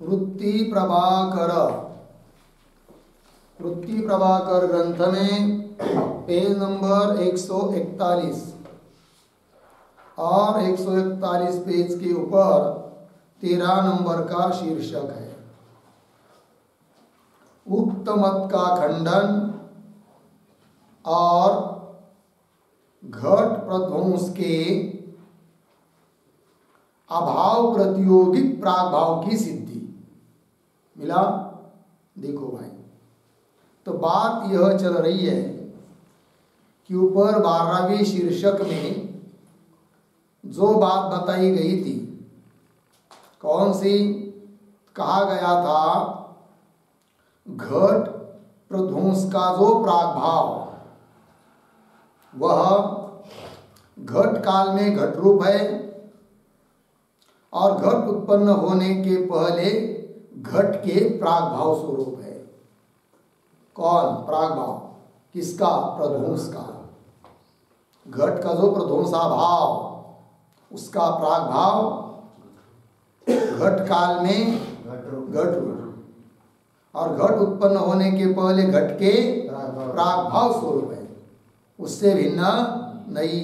वृत्ति प्रभाकर ग्रंथ में पेज नंबर 141 और 141 पेज के ऊपर 13 नंबर का शीर्षक है उक्त मत का खंडन और घट प्रध्वंस के अभाव प्रतियोगिक प्रागभाव की सिद्धि। मिला? देखो भाई, तो बात यह चल रही है कि ऊपर 12वें शीर्षक में जो बात बताई गई थी, कौन सी? कहा गया था घट प्रध्वंस का जो प्रागभाव वह घट काल में घट रूप है और घट उत्पन्न होने के पहले घट के प्रागभाव स्वरूप है। कौन? प्रागभाव किसका? प्रध्वंस का। घट का जो प्रध्वंसाभाव उसका प्रागभाव घट काल में घट रूप और घट उत्पन्न होने के पहले घट के प्रागभाव स्वरूप है, उससे भिन्न नहीं।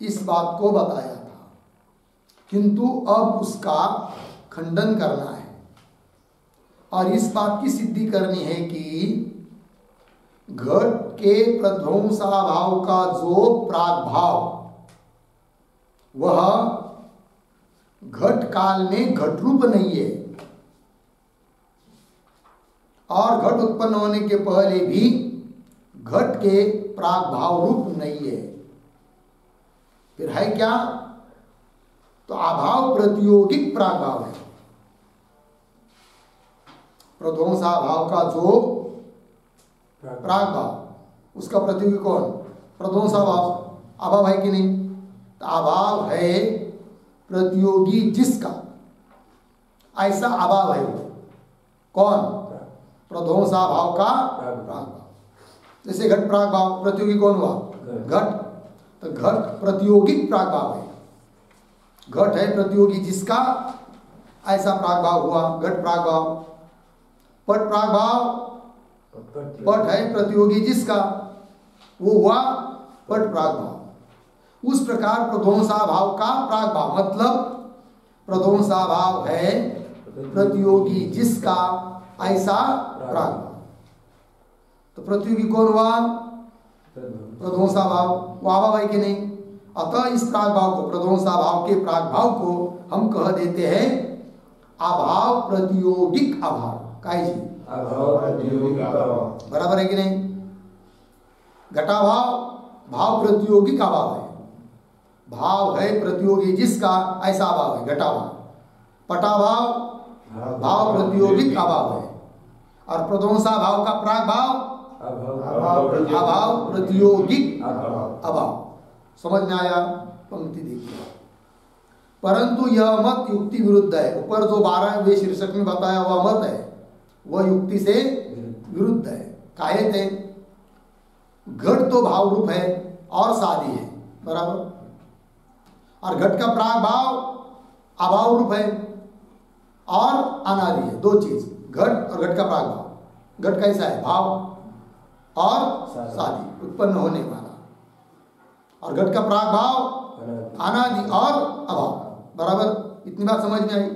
इस बात को बताया था, किंतु अब उसका खंडन करना है और इस बात की सिद्धि करनी है कि घट के प्रध्वंसाभाव का जो प्रागभाव वह घट काल में घट रूप नहीं है और घट उत्पन्न होने के पहले भी घट के प्रागभाव रूप नहीं है। फिर है क्या? तो अभाव प्रतियोगिक प्रागभाव है। प्रध्वंसाभाव का जो प्रागभाव उसका प्रतियोगी कौन? प्रध्वंसाभाव। अभाव है कि नहीं? तो अभाव है प्रतियोगी जिसका, ऐसा अभाव है वो। कौन? प्रध्वंसाभाव का प्रागभाव। जैसे घट प्रागभाव, प्रतियोगी कौन हुआ? घट। तो घट प्रतियोगिक प्रागभाव है। घट है प्रतियोगी जिसका, ऐसा प्रागभाव हुआ घट प्रागभाव। पट प्रागभाव, पट है प्रतियोगी जिसका, वो हुआ पट प्रागभाव। उस प्रकार प्रध्वंसाभाव का प्रागभाव मतलब प्रध्वंसाभाव है प्रतियोगी जिसका, ऐसा प्रागभाव। तो प्रतियोगी कौन हुआ? प्रध्वंसाभाव। वो अभाव है कि नहीं? अतः इस प्रागभाव को, प्रध्वंसाभाव के प्रागभाव को हम कह देते हैं अभाव प्रतियोगिक अभाव। काय जी? अभाव प्रतियोगिक अभाव। बराबर है कि नहीं? घटाभाव भाव प्रतियोगिक अभाव है। भाव है प्रतियोगी जिसका, ऐसा अभाव है घटाभाव। पटाभाव भाव प्रतियोगिक अभाव है और प्रध्वंसाभाव का प्रागभाव अभाव प्रतियोगिक अभाव। समझ में आया? पंक्ति देखिए। परंतु यह मत युक्ति विरुद्ध है। ऊपर जो 12वें शीर्षक में बताया हुआ मत है वह युक्ति से विरुद्ध है। काहे थे? घट तो भाव रूप है और शादी है, बराबर। और घट का प्रागभाव अभाव रूप है और अनादि है। दो चीज, घट और घट का प्रागभाव। घट कैसा है? भाव और शादी, उत्पन्न होने वाला। और घट का प्रागभाव अनादि और अभाव, बराबर। इतनी बात समझ में आई?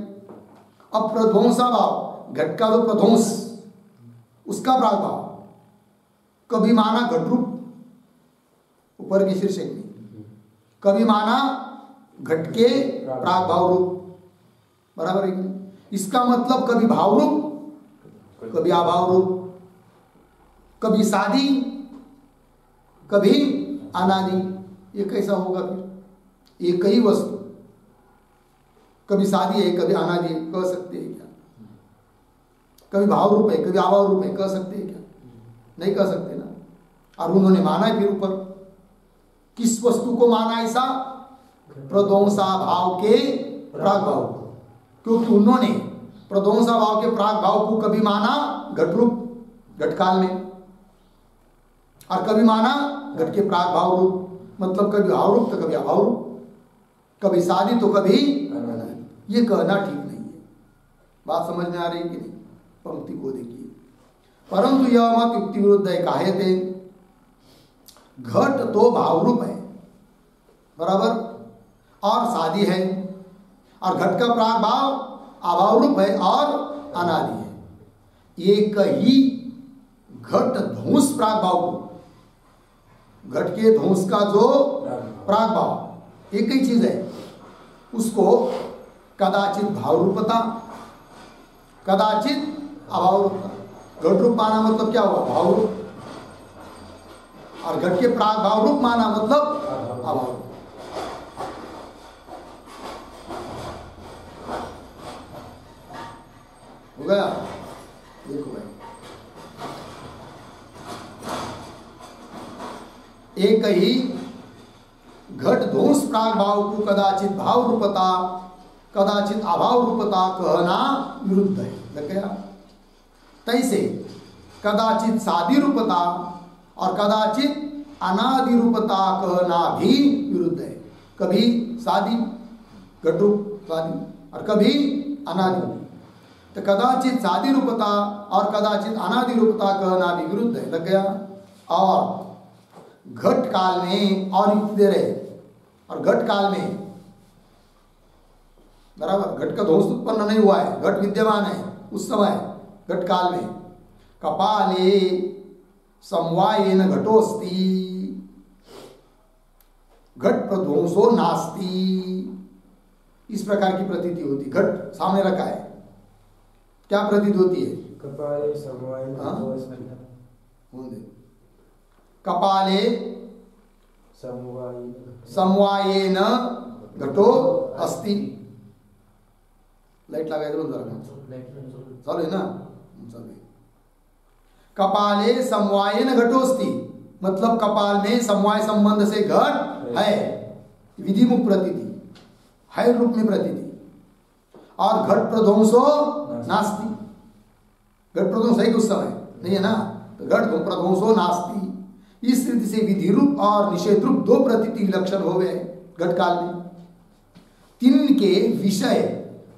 अब प्रध्वंसाभाव, घट का जो प्रध्वंस उसका प्रागभाव कभी माना घट रूप, ऊपर के शीर्षक में, कभी माना घट के प्रागभाव रूप, बराबर है। इसका मतलब कभी भाव रूप, कभी अभाव रूप, कभी शादी, कभी अनादि। ये कैसा होगा? फिर एक ही वस्तु कभी शादी है कभी अनादि है, कह सकते हैं क्या? कभी भाव रूप है कभी अभाव रूप है, कह सकते हैं क्या? नहीं कह सकते ना। और उन्होंने माना है फिर ऊपर किस वस्तु को माना? ऐसा प्रध्वंसाभाव के प्रागभाव, क्योंकि उन्होंने प्रध्वंसाभाव के प्रागभाव को कभी माना घट रूप, घट काल में, और कभी माना घट के प्रागभाव रूप, मतलब कभी भाव रूप तो कभी अभाव रूप, कभी शादी तो कभी। ये कहना ठीक नहीं है। बात समझ में आ रही कि नहीं? पंक्ति को देखिए, परंतु यह मत युक्ति विरुद्ध है। काहे थे? घट तो भाव रूप है, बराबर, और सादी है, और घट का प्राग भाव अभाव रूप है और अनादि है। एक ही घट ध्वंस प्राग भाव को, घट के ध्वंस का जो प्राग भाव एक ही चीज है, उसको कदाचित भाव रूपता, कदाचित अभाव रूपता। घट रूप माना मतलब क्या हुआ? भाव रूप। और घट के प्राग भाव रूप माना मतलब अभाव रूप। हो गया? देखो भाई, एक ही घट ध्वंस प्राग भाव को कदाचित भाव रूपता, कदाचित अभाव रूपता कहना विरुद्ध है। लग गया? तैसे कदाचित सादी रूपता और कदाचित अनादि रूपता कहना भी विरुद्ध है। कभी सादी घट रूप सादी और कभी अनादि, तो कदाचित सादी रूपता और कदाचित अनादि रूपता कहना भी विरुद्ध है। लग गया? और घट काल में और युक्ति दे रहे, और घट काल में बराबर घट का ध्वंस उत्पन्न नहीं हुआ है, घट विद्यमान है उस समय घट काल में। कपाले समवायेन घटोस्ति घट प्रध्वंसो नास्ति, इस प्रकार की प्रतीति होती। घट सामने रखा है, क्या प्रतीत होती है? कपाले समवायेन कपाले समवायेन घटो अस्ति। लाइट लगाए तो चालू है ना? चालू है। कपाले समवायेन घटोस्ति मतलब कपाल में समवाय संबंध से घट है, विधिमुख प्रतीति है, रूप में प्रतीति। और घट प्रध्वंसो नास्ति, घट प्रध्वंस है उस समय नहीं है ना, तो घट प्रध्वंसो नास्ति। इस रीति से विधि रूप और निषेध रूप दो प्रतीति विलक्षण हो गए घट काल में। तीन के विषय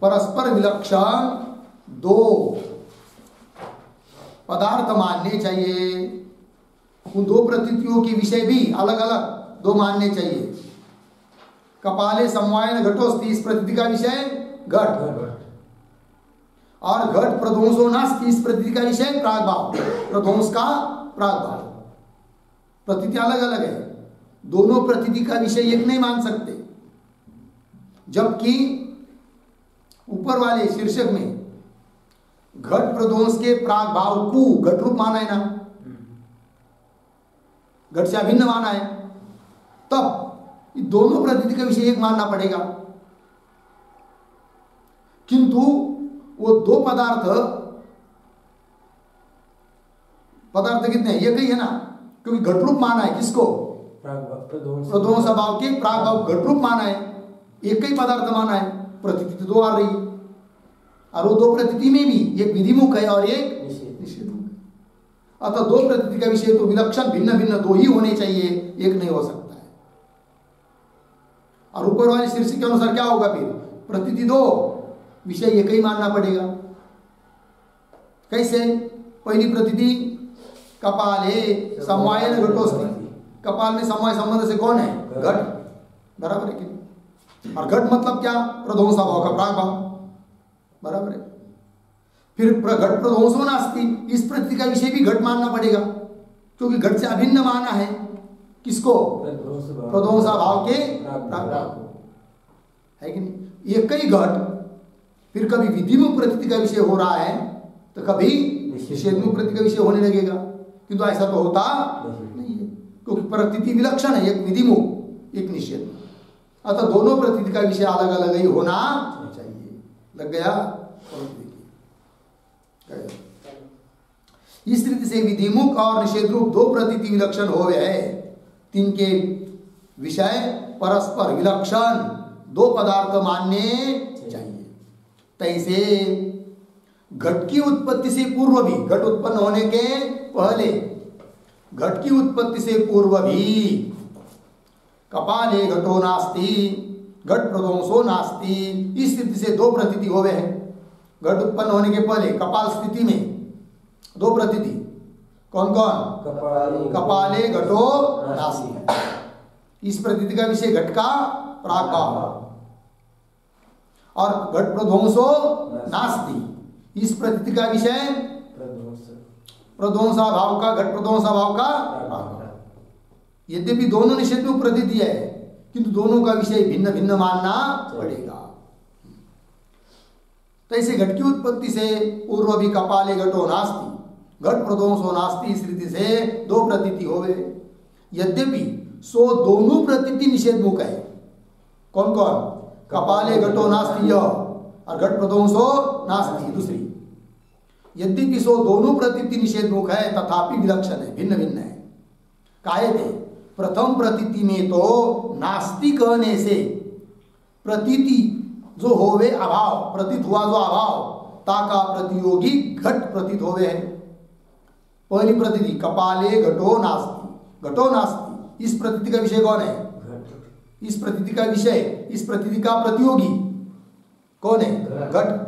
परस्पर विलक्षण दो पदार्थ मानने चाहिए। उन दो प्रतीतियों के विषय भी अलग अलग दो मानने चाहिए। कपाले समवायेन घटोस्ति, इस प्रतीति का विषय घट, और घट प्रध्वंसो नास्ति, इस प्रतीति का विषय प्रागभाव, प्रध्वंस का प्रागभाव। प्रतीति अलग अलग है, दोनों प्रतीति का विषय एक नहीं मान सकते। जबकि ऊपर वाले शीर्षक में घट प्रध्वंस के प्रागभाव को घट रूप माना है ना, घट से अभिन्न माना है, तब दोनों प्रतीति का विषय एक मानना पड़ेगा। किंतु वो दो पदार्थ कितने हैं? एक ही है ना, क्योंकि घट रूप माना है किसको? प्रध्वंस भाव के प्रागभाव घट रूप माना है, एक ही पदार्थ माना है। प्रतीति तो दो आ रही है, और वो दो प्रतीति में भी एक विधिमुख है और एक निषेधमुख है। अतः दो प्रतीति का विषय तो विलक्षण भिन्न भिन्न दो ही होने चाहिए, एक नहीं हो सकता है। और ऊपर वाले शीर्षक के अनुसार क्या होगा फिर? प्रतीति दो, विषय एक ही मानना पड़ेगा। कैसे? पहली प्रतीति कपाले समवायेन घटोस्ति, कपाल में समवाय संबंध से कौन है? घट, बराबर है कि? और घट मतलब क्या? प्रध्वंस भाव का प्रागभाव, बराबर है। फिर घट प्रध्वंसो नास्ति, इस प्रतीति का विषय भी घट मानना पड़ेगा, क्योंकि घट से अभिन्न माना है किसको? प्रध्वंस भाव के प्रागभाव, है कि नहीं? एक ही घट फिर कभी विधिमुख प्रतीति का विषय हो रहा है तो कभी निषेधमुख प्रतीति का विषय होने लगेगा, किंतु ऐसा तो होता नहीं है, क्योंकि प्रतीति विलक्षण है, एक विधिमुख एक निषेध। अतः दोनों प्रतीति का विषय अलग अलग ही होना चाहिए। लग गया? इस रीति से विधिमुख और निषेध रूप दो प्रतीति विलक्षण हो गए, तीन के विषय परस्पर विलक्षण दो पदार्थ मानने चाहिए। तैसे घट की उत्पत्ति से पूर्व भी, घट उत्पन्न होने के पहले, घट की उत्पत्ति से पूर्व भी कपाले घटो नास्ति, घट प्रध्वंसो नास्ति, इस स्थिति से दो प्रतीति हो गए हैं। घट उत्पन्न होने के पहले कपाल स्थिति में दो प्रतीति कौन कौन? कपाले घटो नास्ति। इस प्रतीति का विषय घट का प्रागभाव और घट प्रध्वंसो नास्ति। इस प्रतीति का विषय प्रध्वंसा भाव का, घट प्रध्वंसा भाव का प्रागभाव। यद्यपि दोनों निषेध में प्रतीति है किंतु दोनों का विषय भिन्न भिन्न मानना पड़ेगा। तो ऐसे घट की उत्पत्ति से पूर्व भी कपाले घटो नास्ति, घट प्रध्वंसो नास्ति इस रीति से दो प्रतीति होवे। यद्यपि सो दोनों प्रतीति निषेध मुख है। कौन कौन? कपाले घटो नास्ति यह और घट प्रध्वंसो नास्ति दूसरी। यद्यपि सो दोनों प्रतीति निषेध मुख है तथापि विलक्षण है, भिन्न भिन्न है। काहे थे? प्रथम प्रतीति में तो नास्ति कहने से प्रतीति जो होवे अभाव, प्रतीत हुआ जो अभाव ताका प्रतियोगी घट प्रतीत होवे है। पहली प्रतीति कपाले घटो नास्ति, घटो नास्ति इस प्रतीति का विषय कौन है? इस प्रतीति का विषय, इस प्रतीति का प्रतियोगी कौन है? घट।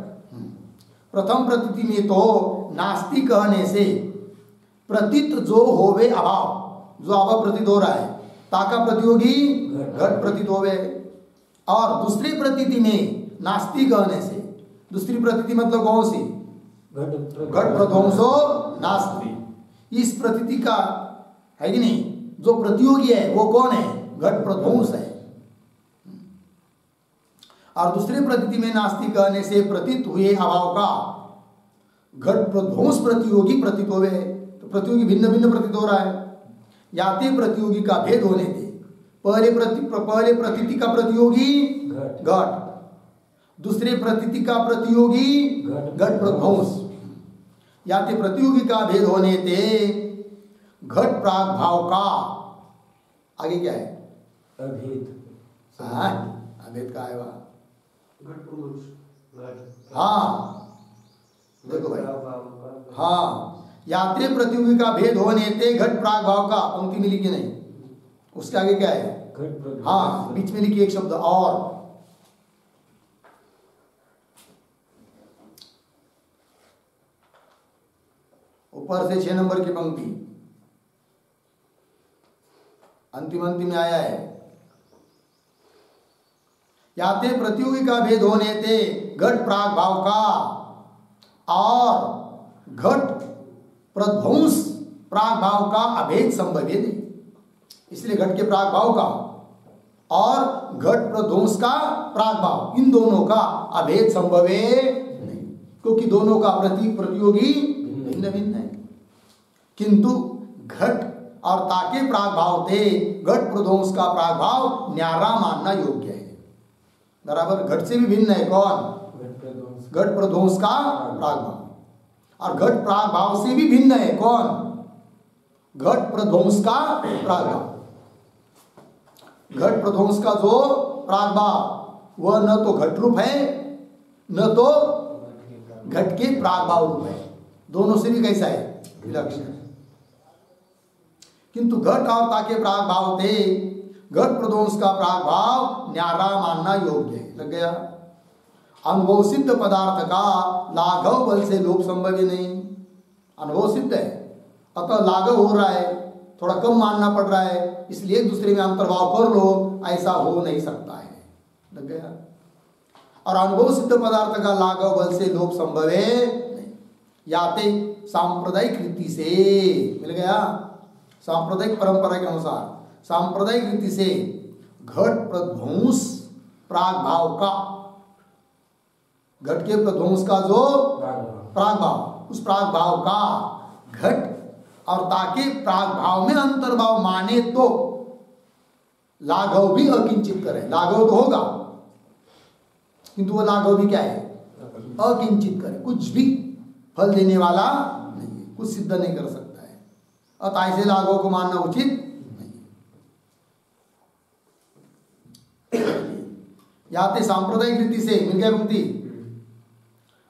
प्रथम प्रतीति में तो नास्ति कहने से प्रतीत जो होवे अभाव, जो अभाव प्रतीत हो रहा है ताका प्रतियोगी घट प्रतीत होवे। और दूसरी प्रतीति में नास्ति कहने से, दूसरी प्रतीति मतलब कौन सी? घट प्रध्वंसो नास्ति। इस प्रतीति का है कि नहीं, जो प्रतियोगी है वो कौन है? घट प्रध्वंस है। और दूसरे प्रतीति में नास्ति कहने से प्रतीत हुए अभाव का घट प्रध्वंस प्रतियोगी प्रतीत होवे। तो प्रतियोगी भिन्न भिन्न प्रतीत हो रहा है। याते प्रतियोगी का भेद होने थे। पहले प्रतीति का प्रतियोगी घट, दूसरे प्रतीति का प्रतियोगी घट प्रध्वंस। याते प्रतियोगी का भेद होने थे घट प्राग भाव का आगे क्या है? अभेद। अभेद का है वह। हाँ देखो भाई, हाँ यात्रे प्रतियोगी का भेद होने ते घट प्राग भाव का। पंक्ति में लिखी नहीं, उसके आगे क्या है? हाँ बीच में लिखिए एक शब्द और। ऊपर से 6 नंबर की पंक्ति अंतिम में आया है। याते प्रतियोगी का भेद होने थे घट प्राग भाव का और घट प्रध्वंस प्राग भाव का अभेद संभव है नहीं। इसलिए घट के प्राग भाव का और घट प्रध्वंस का प्राग भाव, इन दोनों का अभेद संभव है नहीं, क्योंकि दोनों का प्रतियोगी भिन्न भिन्न है। किंतु घट और ताके प्राग भाव थे घट प्रध्वंस का प्राग भाव न्यारा मानना योग्य है। बराबर घट से भी भिन्न है कौन? घट प्रध्वंस का प्राग भाव। और घट प्राग भाव से भी भिन्न है कौन? घट प्रध्वंस का प्राग भाव। घट प्रध्वंस का जो प्राग भाव वह न तो घट रूप है न तो घट के प्राग भाव रूप है। दोनों से भी कैसा है? विलक्षण। किंतु घट और ताके प्राग भाव थे घट प्रध्वंस का प्राग भाव न्यारा मानना योग्य है। लग गया? अनुभव सिद्ध पदार्थ का लाघव बल से लोप संभव ही नहीं। अनुभव सिद्ध है अतः लाघव हो रहा है, थोड़ा कम मानना पड़ रहा है, इसलिए एक दूसरे में अंतर्भाव कर लो, ऐसा हो नहीं सकता है। लग गया? और अनुभव सिद्ध पदार्थ का लाघव बल से लोप संभव है नहीं। याते सांप्रदायिक रीति से मिल गया, सांप्रदायिक परंपरा के अनुसार सांप्रदायिक रीति से घट प्रध्वंस प्राग भाव का, घट के प्रध्वंस का जो प्राग भाव, उस प्राग भाव का घट और ताके प्राग भाव में अंतर्भाव माने तो लाघव भी अकिंचित करे। लाघव तो होगा किंतु वो लाघव भी क्या है? अकिंचित करे, कुछ भी फल देने वाला नहीं है, कुछ सिद्ध नहीं कर सकता है। अतः ऐसे लाघव को मानना उचित नहीं है। याते सांप्रदायिक रीति से मिल गया पंक्ति।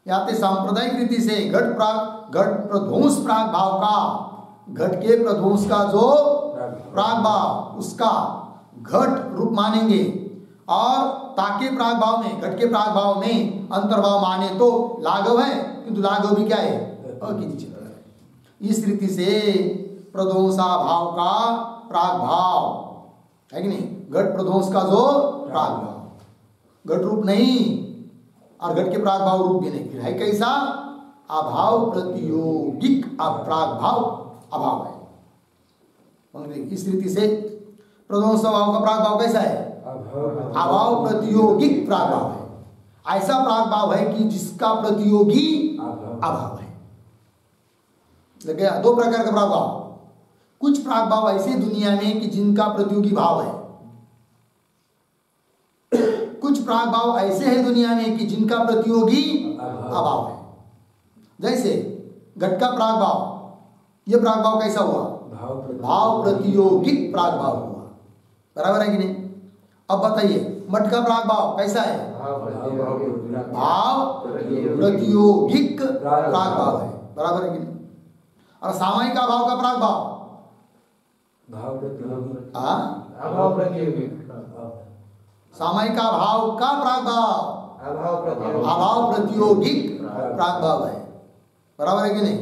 याते सांप्रदायिक रीति से घट प्रध्वंस प्राग भाव का, घट के प्रध्वंस का जो प्राग भाव उसका घट रूप मानेंगे और ताके प्राग भाव में, घट के प्राग भाव में अंतर्भाव माने तो लाघव है, किंतु लाघव भी क्या है, अकिंचित है। इस रीति से प्रध्वंसा भाव का प्राग भाव है कि नहीं, घट प्रध्वंस का जो प्राग भाव, घट रूप नहीं और घट के प्राग भाव रूप भी नहीं, फिर है कैसा, अभाव प्रतियोगिक प्राग भाव अभाव है। इस रीति से प्रध्वंस भाव का प्राग भाव कैसा है, अभाव प्रतियोगिक प्राग भाव है। ऐसा प्राग भाव है कि जिसका प्रतियोगी अभाव है। लग गया, दो प्रकार का प्राग भाव। कुछ प्राग भाव ऐसे दुनिया में कि जिनका प्रतियोगी भाव है, कुछ प्राग भाव ऐसे है दुनिया में कि जिनका प्रतियोगी अभाव है। जैसे घट का प्राग भाव, यह प्राग भाव कैसा हुआ, भाव प्रतियोगिक प्राग भाव हुआ, बराबर है कि नहीं। अब बताइए मठ का प्राग भाव कैसा है, भाव प्रतियोगिक प्राग भाव है, बराबर है कि नहीं। और सामायिक भाव का प्राग भाव, सामायिक भाव का प्राग भाव अभाव प्रतियोगिक प्राग भाव है, बराबर है कि नहीं।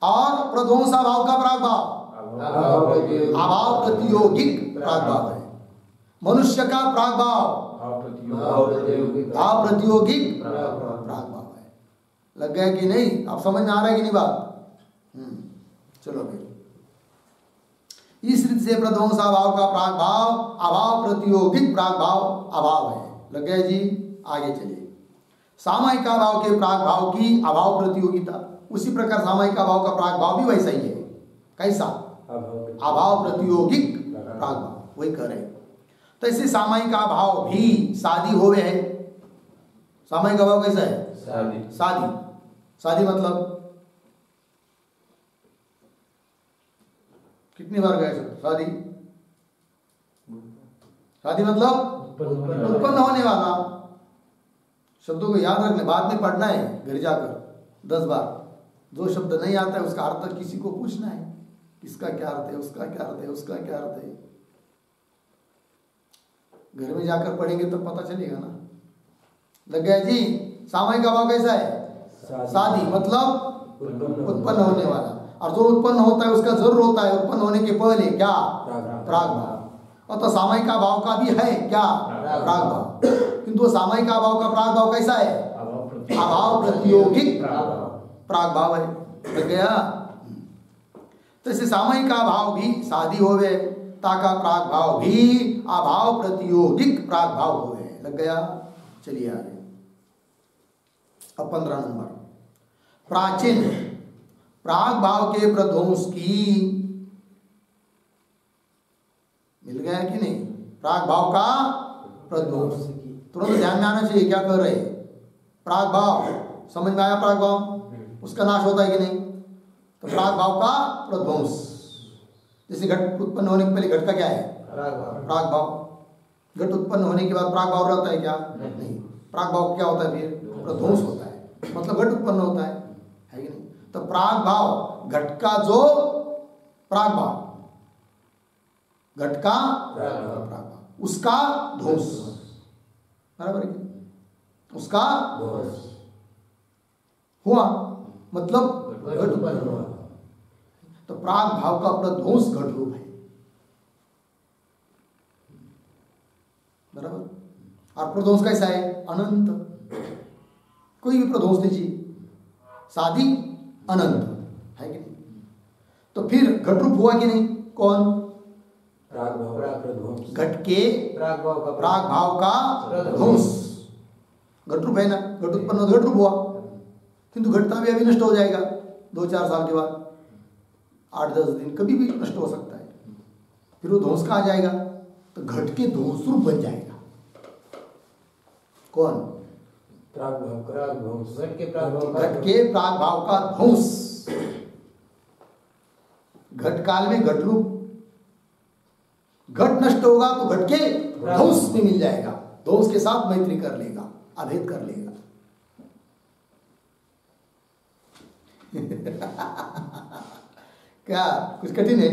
और प्रध्वंसा भाव का प्राग भाव अभाव प्रतियोगिक प्राग भाव है। मनुष्य का प्राग भाव भाव प्रतियोगिक प्राग भाव है। लग गया कि नहीं, आप समझ में आ रहा है कि नहीं बात। चलो फिर इस रीति से प्रध्वंसा भाव का प्राग भाव अभाव प्रतियोगिक प्राग भाव अभाव है। लग गया जी, आगे चलिए। सामायिक भाव के प्राग भाव की अभाव प्रतियोगिता, उसी प्रकार सामायिक भाव का प्राग भाव भी वैसा ही है। कैसा, अभाव प्रतियोगिक प्राग भाव, वही कह रहे। तो ऐसे सामायिक भाव भी शादी होवे है। सामायिक भाव कैसा है, शादी। शादी मतलब कितनी बार गए शादी, शादी मतलब उत्पन्न होने वाला। शब्दों को याद रखने, बाद में पढ़ना है घर जाकर 10 बार। जो शब्द नहीं आता है उसका अर्थ किसी को पूछना है, किसका क्या अर्थ है, उसका क्या अर्थ है, उसका क्या अर्थ है। घर में जाकर पढ़ेंगे तो पता चलेगा ना। लग गया जी। सामायिक भाव कैसा है, शादी मतलब उत्पन्न होने वाला, और जो उत्पन्न होता है उसका जरूर होता है उत्पन्न होने के पहले क्या, प्राग भाव। और तो सामायिक भाव का भी है क्या, प्राग भाव, किंतु सामायिक भाव का प्राग भाव कैसा है, अभाव प्रतियोगिक प्राग भाव है। लग गया। तो इसे सामायिक भाव भी शादी होवे, ताका प्राग भाव भी अभाव प्रतियोगिक प्राग भाव होवे। लग गया। चलिए आगे। अब 15 नंबर, प्राचीन प्राग भाव के प्रध्वंस की, मिल गया कि नहीं, प्राग भाव का प्रध्वंस। तुरंत ध्यान में आना चाहिए क्या कर रहे। प्राग भाव समझ में आया, प्राग भाव उसका नाश होता है कि नहीं। तो प्राग भाव का प्रध्वंस, जैसे घट उत्पन्न होने के पहले घट का क्या है, प्राग भाव। घट उत्पन्न होने के बाद प्राग भाव रहता है क्या, नहीं। प्राग भाव क्या होता है, फिर प्रध्वंस होता है, मतलब घट उत्पन्न होता है कि नहीं। तो प्राग भाव घट का जो प्राग भाव, घट का प्राग भाव, उसका ध्वंस, बराबर है, उसका हुआ, मतलब घट उत्पन्न हुआ। तो प्राग भाव का प्रध्वंस घट रूप है, बराबर। और प्रध्वंस कैसा है, अनंत। कोई भी प्रध्वंस लीजिए, शादी अनंत है कि नहीं। तो फिर घट रूप हुआ कि नहीं, कौन, घट के प्राग भाव का ध्वंस। घट रूप है ना, घट उत्पन्न घट रूप हुआ, किंतु घटता भी अभी नष्ट हो जाएगा 2-4 साल के बाद, 8-10 दिन, कभी भी नष्ट हो सकता है। फिर वो ध्वंस कहाँ जाएगा, तो घट के ध्वंस रूप बन जाएगा। कौन, घट के प्राग भाव का ध्वंस। घट काल में घट रूप, घट नष्ट होगा तो घट के ध्वंस में मिल जाएगा, ध्वंस के साथ मैत्री कर लेगा, अभेद कर लेगा। क्या कुछ कठिन है,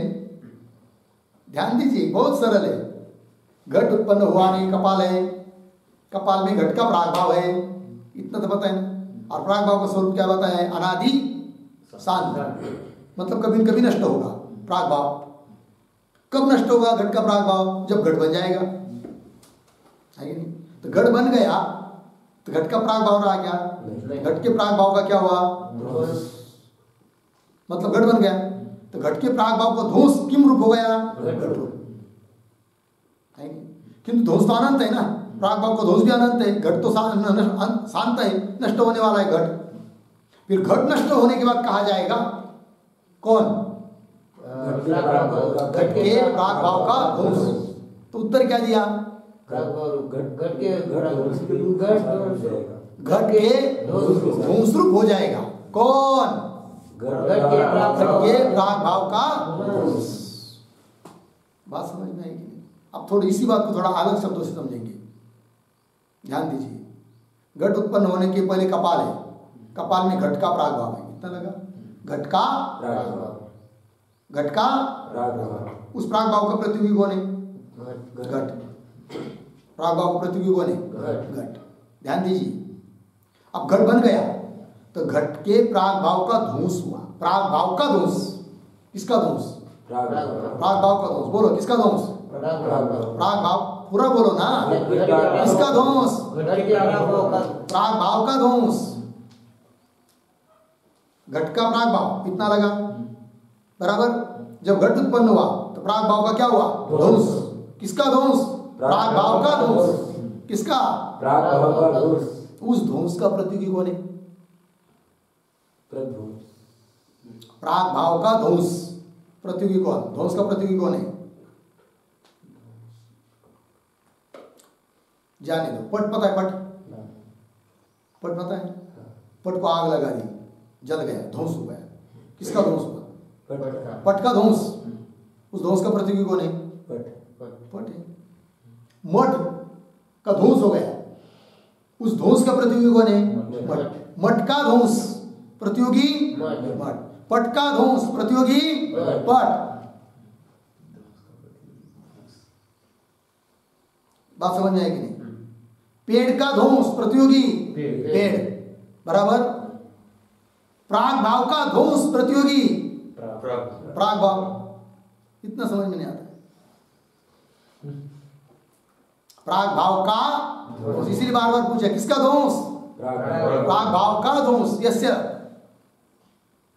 ध्यान दीजिए, बहुत सरल है। घट उत्पन्न हुआ नहीं, कपाल है, कपाल में घट का प्रागभाव है, इतना तो पता है ना। और प्रागभाव का स्वरूप क्या बताया है? अनादि शांत, मतलब कभी न कभी नष्ट होगा प्रागभाव। कब नष्ट होगा घट का प्रागभाव? जब घट बन जाएगा, है कि नहीं? तो घट बन गया तो घट का प्रागभाव रहा क्या? घट के प्रागभाव का क्या हुआ? मतलब घट बन गया तो घट के प्रागभाव को ध्वंस किम रूप हो गया? घट रूप, है कि? किंतु ध्वंस तो अनंत है ना, प्रागभाव को ध्वंस भी अनंत है, घट तो शांत है, नष्ट होने वाला है घट। फिर घट नष्ट होने के बाद कहा जाएगा कौन? घट के प्रागभाव का ध्वंस। तो उत्तर क्या दिया? घट के ध्वंस रूप हो जाएगा। कौन? घट के प्रागभाव का ध्वंस। बात समझ में आएगी? अब थोड़ी इसी बात को थोड़ा अलग शब्दों से समझेंगे, ध्यान दीजिए। घट उत्पन्न होने के पहले कपाल है, कपाल में घट का प्रागभाव है, कितना लगा? घट का उस प्रागभाव का प्रतियोगी कौन है? घट। प्रागभाव का प्रतियोगी कौन है? घट। ध्यान दीजिए, अब घट बन गया तो घट के प्रागभाव का ध्वंस हुआ। प्रागभाव का ध्वंस, किसका ध्वंस? प्रागभाव का ध्वंस। बोलो किसका ध्वंस? प्रागभाव, पूरा बोलो ना, किसका ध्वंस? प्रागभाव का ध्वंस। घट का प्रागभाव कितना लगा? बराबर। जब घट उत्पन्न हुआ तो प्रागभाव का क्या हुआ? ध्वंस। किसका ध्वंस? प्रागभाव का ध्वंस। किसका? उस ध्वंस का प्रतियोगी कौन है? प्रागभाव का ध्वंस प्रतियोगी कौन? ध्वंस का प्रतियोगी कौन है? जाने दो। पट पता है? पट पता है? पट को आग लगा दी, जल गया, ध्वंस हो गया। किसका ध्वंस हुआ? पट का ध्वंस। उस ध्वंस का प्रतियोगी कौन है? पट है। मठ का ध्वंस हो गया, उस ध्वंस का प्रतियोगी कौन है? मठ। मठ का ध्वंस प्रतियोगी मठ। पट का ध्वंस प्रतियोगी पट। बात समझ में आएगी नहीं? पेड़ का ध्वंस प्रतियोगी पेड़, बराबर। प्रागभाव का ध्वंस प्रतियोगी प्रागभाव। इतना समझ में नहीं आता? प्रागभाव का ध्वंस, इसीलिए बार बार पूछा किसका ध्वंस? प्रागभाव का ध्वंस। यस्य,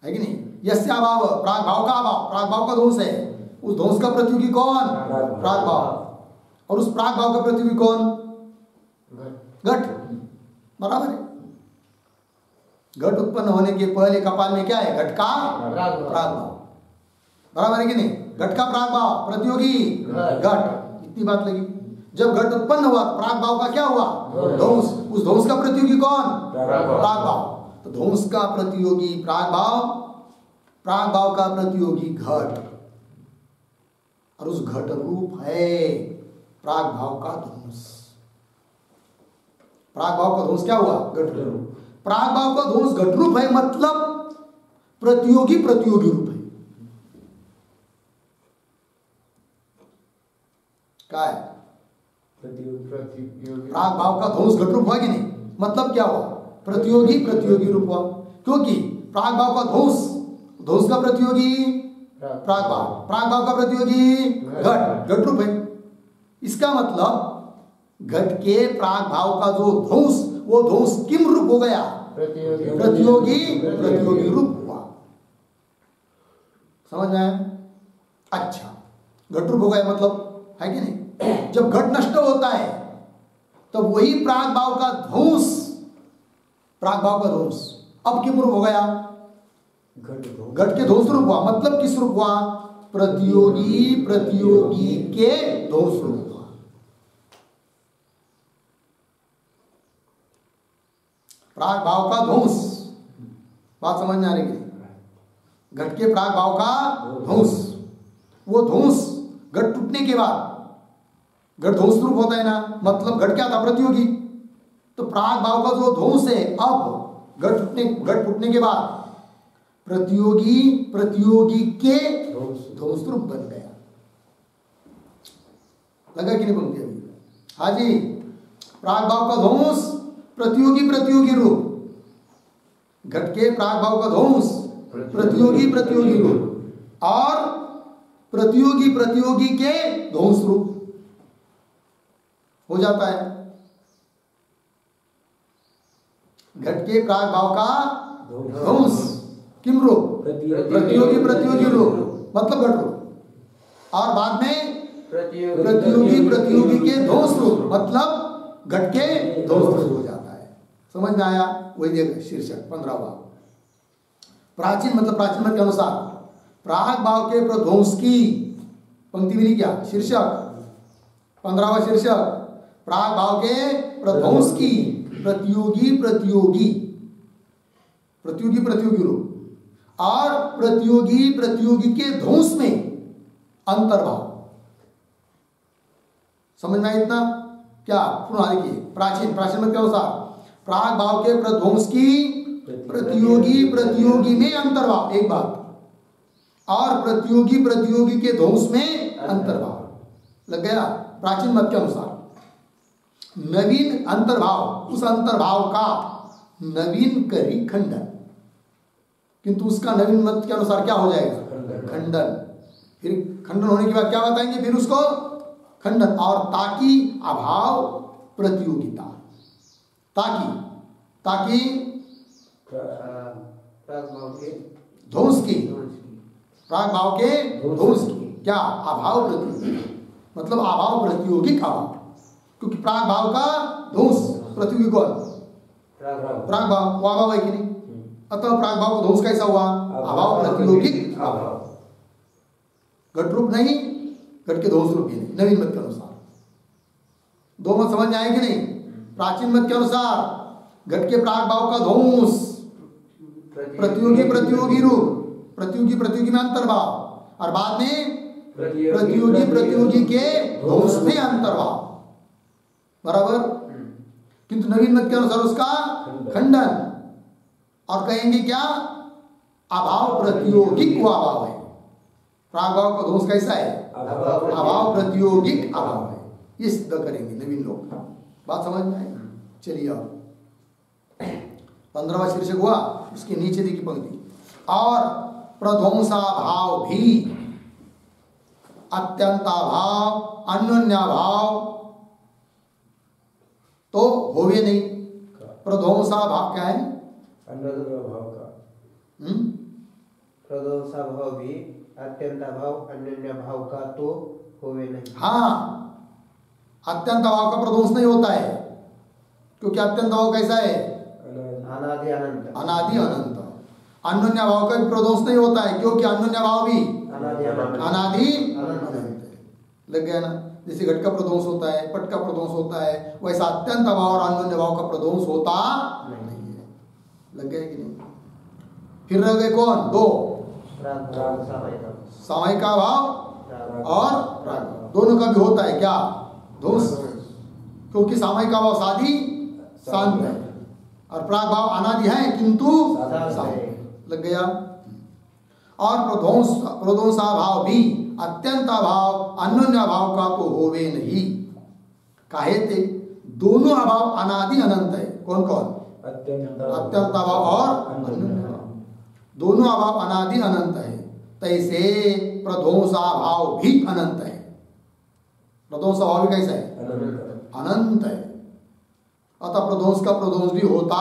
है कि नहीं? यस्य अभाव, प्रागभाव का अभाव, प्रागभाव का ध्वंस है। उस ध्वंस का प्रतियोगी कौन? प्रागभाव। और उस प्रागभाव का प्रतियोगी कौन? घट, बराबर है। घट उत्पन्न होने के पहले कपाल में क्या है? घट का प्रागभाव, बराबर है कि नहीं? घट का प्रागभाव प्रतियोगी घट। इतनी बात लगी। जब घट उत्पन्न हुआ प्रागभाव का क्या हुआ? ध्वंस। उस ध्वंस का प्रतियोगी कौन? प्रागभाव। तो ध्वंस का प्रतियोगी प्रागभाव, प्रागभाव का प्रतियोगी घट, और उस घट रूप है प्रागभाव का ध्वंस। प्रागभाव का ध्वंस क्या हुआ? घट रूप। प्रागभाव का ध्वंस घट रूप है, मतलब प्रतियोगी प्रतियोगी रूप है। क्या है? प्रागभाव का ध्वंस घट रूप हुआ कि नहीं? मतलब क्या हुआ? प्रतियोगी प्रतियोगी रूप हुआ। क्योंकि प्रागभाव का ध्वंस, ध्वंस का प्रतियोगी प्रागभाव, प्रागभाव का प्रतियोगी घट, घट रूप है। इसका मतलब घट के प्रागभाव का जो ध्वंस, वो ध्वंस किम रूप हो गया? प्रतियोगी प्रतियोगी रूप हुआ। समझ में आया? अच्छा, घट रूप हो गया मतलब, है कि नहीं? जब घट नष्ट होता है तो वही प्रागभाव का ध्वंस, प्रागभाव का ध्वंस अब किम रूप हो गया? घट के ध्वंस रूप हुआ। मतलब किस रूप हुआ? प्रतियोगी प्रतियोगी के ध्वंस रूप हुआ। प्रागभाव का ध्वंस, बात समझ में आ रही है? घट के प्रागभाव का ध्वंस, वो ध्वंस घट टूटने के बाद, घट ध्वंस रूप होता है ना, मतलब घट क्या था? प्रतियोगी। तो प्रागभाव का जो ध्वंस है, अब घट टूटने के बाद प्रतियोगी प्रतियोगी के ध्वंस रूप बन गया। लगा कि नहीं पंक्ति? हाँ जी, प्राग भाव का ध्वंस प्रतियोगी प्रतियोगी रूप, घट के प्राग भाव का ध्वंस प्रतियोगी प्रतियोगी रूप और प्रतियोगी प्रतियोगी के ध्वंस रूप हो जाता है। घट के प्राग भाव का ध्वंस किम रूप? प्रतियोगी प्रतियोगी रूप मतलब घट रूप, और बाद में प्रतियोगी प्रतियोगी के ध्वंस रूप मतलब घट के ध्वंस रूप हो जाता है। समझ में आया? वही देखिए शीर्षक 15वां, प्राचीन मतलब प्राचीन मत के अनुसार प्राग भाव के प्रध्वंस की पंक्ति मिली क्या? शीर्षक 15वां शीर्षक, प्राग भाव के प्रध्वंस की प्रतियोगी प्रतियोगी प्रतियोगी प्रतियोगी रूप और प्रतियोगी प्रतियोगी के ध्वंस में अंतर्भाव। समझ में आया इतना? क्या पुनः देखिए, प्राचीन प्राचीन मत के अनुसार प्राग भाव के प्रध्वंस की प्रतियोगी प्रतियोगी में अंतर्भाव एक बात, और प्रतियोगी प्रतियोगी के ध्वंस में अंतर्भाव। लग गया? प्राचीन मत के अनुसार नवीन अंतर्भाव, उस अंतर्भाव का नवीन करी खंडन, किंतु उसका नवीन मत के अनुसार क्या हो जाएगा? खंडन। फिर खंडन होने के बाद क्या बताएंगे? फिर उसको खंडन, और ताकि अभाव प्रतियोगिता, ताकि ध्वंस की, प्राग भाव के ध्वंस की क्या? अभाव प्रतियोगिता मतलब अभाव प्रतियोगिक अभाव, क्योंकि प्राग भाव का ध्वंस प्रतियोगी कौन? प्राग भाव, वो अभाव है कि नहीं? अतः प्राग भाव का ध्वंस कैसा हुआ? अभाव प्रतियोगिक अभाव। घट रूप नहीं, घट के ध्वंस रूप ही नहीं, नवीन मत के अनुसार। दो मत समझ में आए कि नहीं? प्राचीन मत के अनुसार घट के प्राग भाव का ध्वंस प्रतियोगी प्रतियोगी रूप, प्रतियोगी प्रतियोगी में अंतर्भाव, और बाद में प्रतियोगी प्रतियोगी के ध्वंस में अंतर्भाव, बराबर। किंतु नवीन मत के अनुसार उसका खंडन, और कहेंगे क्या? अभाव प्रतियोगिक वो अभाव है। प्राग भाव का ध्वंस कैसा है? अभाव प्रतियोगिक अभाव है। ये सिद्ध करेंगे नवीन लोग। बात समझ में आए? चलिए अब 15वां शीर्षक हुआ, उसके नीचे देखिए पंक्ति, और प्रध्वंसाभाव भी अत्यंताभाव अन्योन्याभाव तो होवे नहीं। प्रध्वंसाभाव क्या है? अन्योन्याभाव का। प्रध्वंसाभाव भी अत्यंताभाव अन्योन्याभाव का तो होवे नहीं। हाँ, अत्यंताभाव का प्रध्वंस नहीं होता है, क्योंकि अत्यंताभाव कैसा है? अनादि अनंत। अनादि अनंत। अन्योन्याभाव का भी प्रध्वंस नहीं होता है, क्योंकि अन्योन्याभाव भी अनादि अनंत। लग गया ना? जैसे घट का प्रध्वंस होता है, पट का प्रध्वंस होता है, वैसा अत्यंत अभाव और अन्योन्य भाव का प्रध्वंस होता नहीं है। लग गया कि नहीं? फिर रह गए कौन? दो, सामयिक भाव और प्राग भाव। दोनों का भी होता है क्या? ध्वंस, क्योंकि सामयिक भाव साधी शांत है और प्राग भाव अनादि है किंतु शांत। लग गया? और प्रध्वंसाभाव भी अत्यंताभाव अन्योन्याभाव का तो होवे नहीं। काहे ते? दोनों अभाव अनादि अनंत है। कौन कौन? अत्यंताभाव और अन्योन्याभाव, दोनों अभाव अनादि अनंत है। तैसे प्रध्वंसाभाव भी अनंत है। प्रध्वंसाभाव भी कैसा है? अनंत है। अतः प्रध्वंस का प्रध्वंस भी होता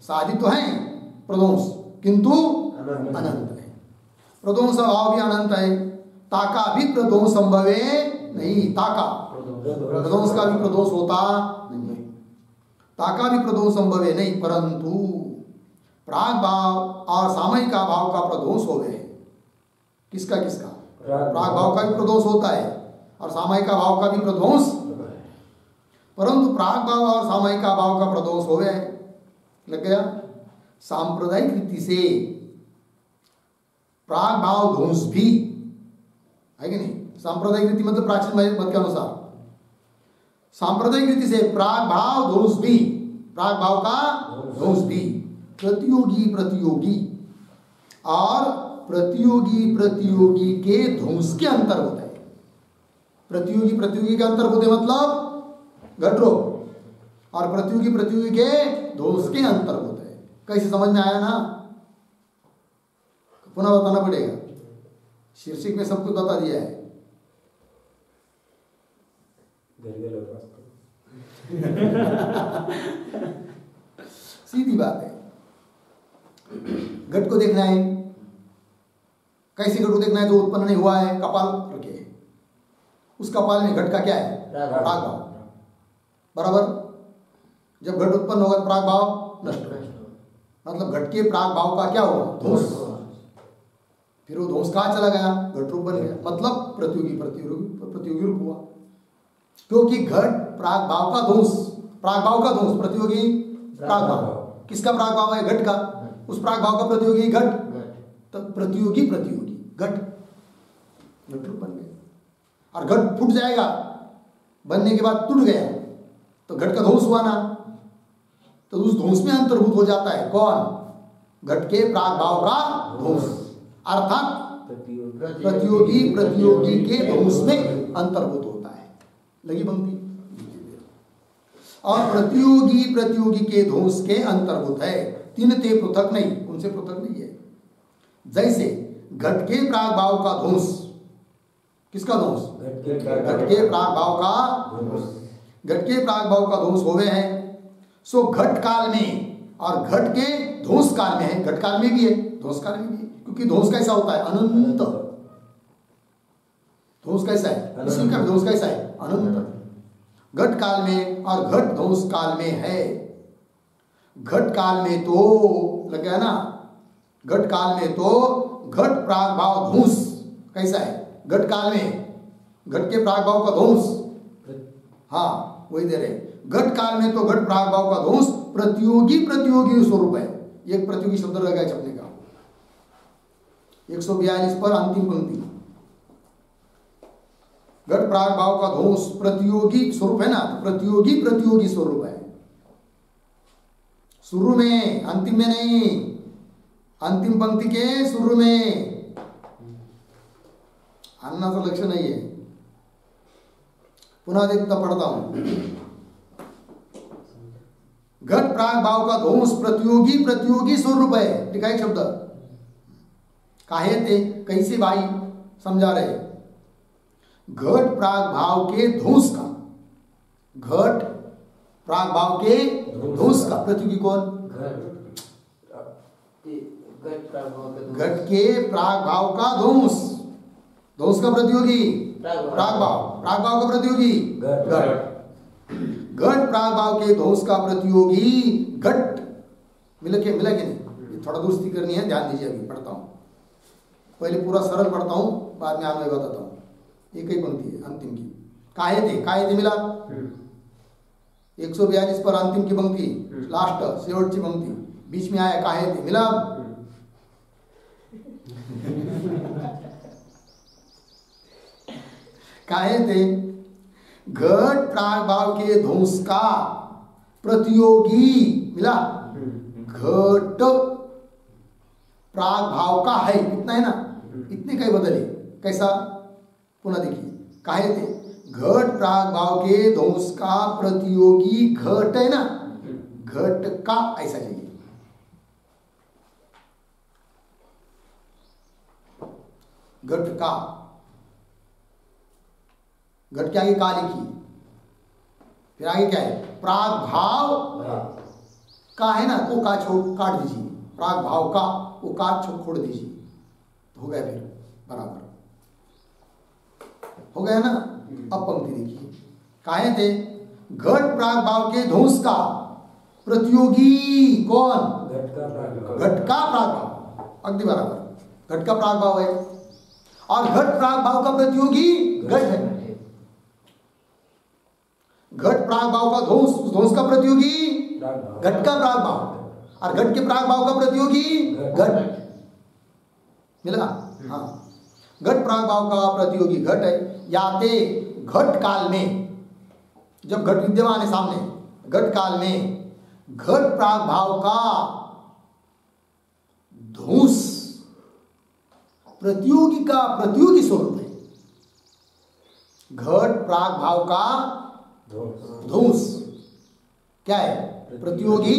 साधी तो है प्रध्वंस, किंतु अनंत है। प्रध्वंस भाव भी अनंत है। ताका भी प्रध्वंस संभवे नहीं। ताका प्रध्वंस का भी प्रध्वंस होता नहीं, ताका भी प्रध्वंस संभवे नहीं, परंतु प्राग भाव और सामयिक भाव का प्रध्वंस हो गए। किसका किसका? प्राग भाव का भी प्रध्वंस होता है और सामयिक भाव का भी प्रध्वंस, परंतु प्राग भाव और सामयिक भाव का प्रध्वंस हो गए। लग गया? सांप्रदायिक रीति से प्राग भाव ध्वंस भी है कि नहीं? सांप्रदायिक रीति मतलब प्राचीन मत के अनुसार सांप्रदायिक रीति से प्राग भाव ध्वंस भी, प्राग भाव का ध्वंस भी प्रतियोगी प्रतियोगी और प्रतियोगी प्रतियोगी के ध्वंस के अंतर्गत है। प्रतियोगी प्रतियोगी के अंतर्गत है मतलब घट रूप और प्रतियोगी के ध्वंस के अंतर्भूत है। कैसे समझ में आया ना? पुनः बताना पड़ेगा, शीर्षक में सब कुछ बता दिया है। सीधी बात है। घट को देखना है, कैसे घट को देखना है? जो उत्पन्न नहीं हुआ है, कपाल रखे, उस कपाल में घट का क्या है? प्राग भाव। बराबर, जब घट उत्पन्न होगा प्राग भाव नष्ट हो, मतलब घट के प्राग भाव का क्या होगा? ध्वंस। फिर वो ध्वंस कहाँ चला गया? घट रूप बन गया, मतलब प्रतियोगी रूप हुआ। क्योंकि घट प्राग भाव का ध्वंस, प्राग भाव का ध्वंस, प्रतियोगी प्राग भाव। किसका प्राग भाव है? घट का। उस प्राग भाव का प्रतियोगी घट, तो प्रतियोगी घट रूप बन गया। और घट फूट जाएगा, बनने के बाद टूट गया तो घट का ध्वंस हुआ ना, तो उस ध्वंस में अंतर्भूत हो जाता है कौन? घट के प्राग भाव का ध्वंस, अर्थात प्रतियोगी के ध्वंस में अंतर्भूत होता है। लगी पंक्ति? और प्रतियोगी के ध्वंस के अंतर्भूत है, तीन ते पृथक नहीं, उनसे पृथक नहीं है। जैसे घट के प्राग भाव का ध्वंस, किसका ध्वंस? घट के प्राग भाव का ध्वंस, घट के प्राग भाव का ध्वंस हो गए हैं, सो घट काल में और घट के ध्वंस काल में है। घट काल में भी है, ध्वंस काल में भी है, क्योंकि ध्वंस कैसा होता है? अनंत। ध्वंस कैसा है? इसी का ध्वंस कैसा है? अनंत। घट काल में और घट ध्वंस काल में है। घट काल में तो लग गया ना, घट काल में तो घट प्राग भाव ध्वंस कैसा है? घट काल में घट के प्राग भाव का ध्वंस, हाँ वही दे रहे। घट काल में तो घट प्राग भाव का ध्वंस प्रतियोगी स्वरूप है। एक प्रतियोगी शब्द रह गया छपने का, 142 पर अंतिम पंक्ति। घट प्राग भाव का ध्वंस प्रतियोगी स्वरूप है ना, प्रतियोगी स्वरूप है। शुरू में, अंतिम में नहीं, अंतिम पंक्ति के शुरू में। अन्ना तो लक्ष्य नहीं है। पुनः देखता पढ़ता हूं। घट प्राग भाव का ध्वंस प्रतियोगी स्वरूप है। लिखा है शब्द, काहे थे? कैसे भाई समझा रहे? घट प्राग भाव के ध्वंस का, घट प्राग भाव के ध्वंस का प्रतियोगी कौन? घट के प्राग भाव का ध्वंस, ध्वंस का प्रतियोगी प्राग भाव, प्राग भाव का प्रतियोगी घट। घट प्राग भाव के ध्वंस का प्रतियोगी घट। मिला के नहीं? थोड़ा दुरुस्ती करनी है, ध्यान दीजिए। अभी पढ़ता हूं, पहले पूरा सरल पढ़ता हूं, बाद में आगे बताता हूं। एक ही पंक्ति है अंतिम की। काहे थे मिला 142 पर अंतिम की पंक्ति, लास्ट शेवटची पंक्ति, बीच में आया काहे थे मिला। काहे थे? घट प्राग भाव के ध्वंस का प्रतियोगी मिला। घट प्राग भाव का है, इतना है ना, इतने कई बदले। कैसा? पुनः देखिए, काहे थे? घट प्राग भाव के ध्वंस का प्रतियोगी घट है ना, घट का ऐसा चाहिए। घट का, घट के आगे का लिखी, फिर आगे क्या है? प्राग भाव का है ना, वो का काट दीजिए। प्राग भाव का वो का छोड़ दीजिए, हो गया फिर बराबर हो गया ना। अब पंक्ति देखिए, काहे थे? घट प्राग भाव के ध्वंस का प्रतियोगी कौन? घट का प्राग भाव, अगदी बराबर। घट का प्राग भाव है और घट प्राग भाव का प्रतियोगी घट है। घट प्राग भाव का ध्वंस का प्रतियोगी घट का प्राग भाव, और घट के प्राग भाव का प्रतियोगी घट। मिला? हाँ, घट प्राग भाव का प्रतियोगी घट है। याते घट काल में, जब घट विद्यमान है सामने, घट काल में घट प्राग भाव का ध्वंस प्रतियोगी का प्रतियोगी स्वरूप है। घट प्राग भाव का धूस क्या है? प्रतियोगी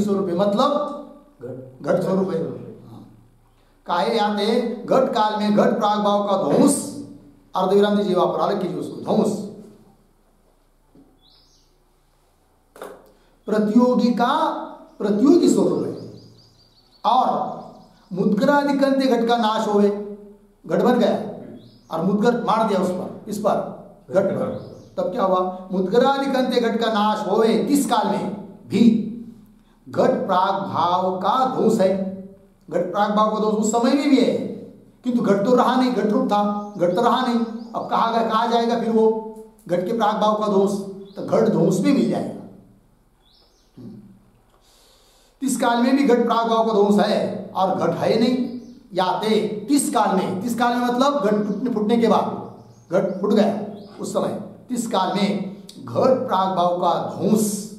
स्वरूप है, मतलब घट स्वरूप है। काहे याद है? घट काल में घट प्राग भाव का ध्वंस, अर्धविराम जीवा पर अलग कीजिए उसको, ध्वंस प्रतियोगी स्वरूप है। और मुद्गरादिकंते घट का नाश होवे, घट बन गया और मुद्गर मार दिया उस पर, इस पर घट पर, तब क्या हुआ? मुद्गरादिकंते घट का नाश होवे, इस काल में भी घट प्राग भाव का ध्वंस है। घट प्राग भाव का ध्वंस उस समय में भी है, किंतु घट तो रहा नहीं, घट रूप था, घट तो रहा नहीं। अब कहा जाएगा फिर वो घट के प्राग भाव का ध्वंस? तो घट ध्वंस में मिल जाएगा। इस काल में भी घट प्राग भाव का ध्वंस है और घट है नहीं, याते इस काल में मतलब घट फूटने के बाद घट फूट गया उस समय, इस काल में घट प्राग भाव का ध्वंस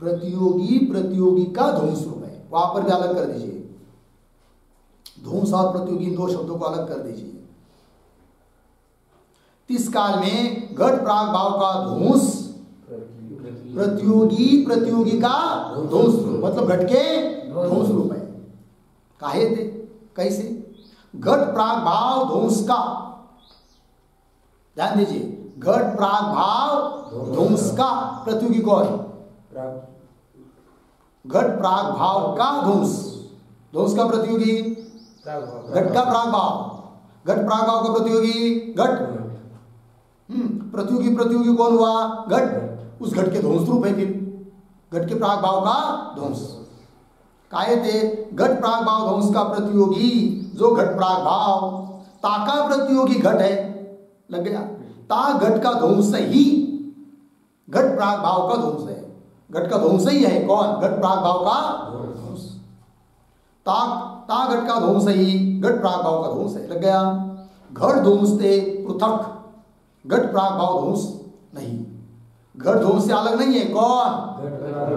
प्रतियोगी का ध्वंस रूप है। वहां पर भी अलग कर दीजिए, ध्वंस और प्रतियोगी इन दो शब्दों को अलग कर दीजिए। इस काल में घट प्राग भाव का ध्वंस प्रतियोगी का ध्वंस रूप, मतलब घट के ध्वंस रूप है। काहे थे? कैसे? घट प्राग भाव ध्वंस का, ध्यान दीजिए, घट प्राग भाव ध्वंस का प्रतियोगी कौन? घट प्राग भाव का ध्वंस का प्रतियोगी घट का प्राग भाव, घट प्राग भाव का प्रतियोगी घट, प्रतियोगी कौन हुआ? घट, उस घट के ध्वंस रूप है। फिर घट के प्राग भाव का ध्वंस काहे थे? घट प्राग भाव ध्वंस का प्रतियोगी जो घट प्राग भाव, ताका प्रतियोगी घट है, लग गया, ता घट का ध्वंस ही घट प्राग भाव का ध्वंस है। घट का ध्वंस ही है कौन? घट प्राग भाव का ध्वंस। ता घट का ध्वंस ही घट प्राग भाव का ध्वंस है, लग गया। घट ध्वंस से पृथक, घट प्राग भाव ध्वंस नहीं, घट ध्वंस से अलग नहीं है कौन?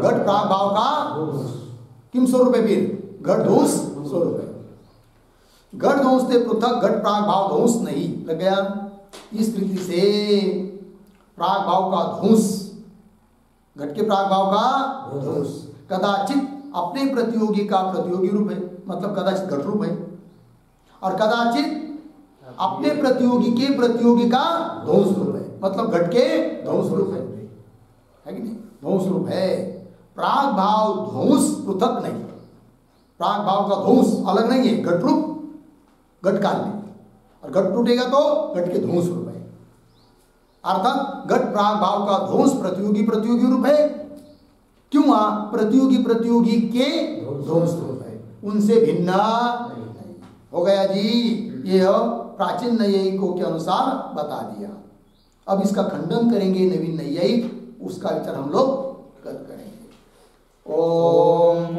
घट प्राग भाव का किम स्वरूप है? फिर घट ध्वंस स्वरूप है। घट ध्वंस से पृथक घट प्राग भाव ध्वंस नहीं, लग गया। इस रीति से प्राग भाव का ध्वंस, घट के प्राग भाव का ध्वंस कदाचित अपने प्रतियोगी का प्रतियोगी रूप है, मतलब कदाचित घट रूप है, और कदाचित अपने प्रतियोगी के प्रतियोगी का ध्वंस रूप है, मतलब घट के ध्वंस रूप है कि नहीं? ध्वंस रूप है। प्राग भाव ध्वंस पृथक नहीं, प्राग भाव का ध्वंस अलग नहीं है, घट रूप घट काल में, और घट टूटेगा तो घट के ध्वंस रूप है। अर्थात घट प्राग भाव का ध्वंस प्रतियोगी रूप है। क्यों? प्रतियोगी के ध्वंस रूप है, उनसे भिन्न नहीं। हो गया जी, ये प्राचीन नैयायिकों के अनुसार बता दिया। अब इसका खंडन करेंगे नवीन नैयायिक, उसका विचार हम लोग कल करेंगे। ओम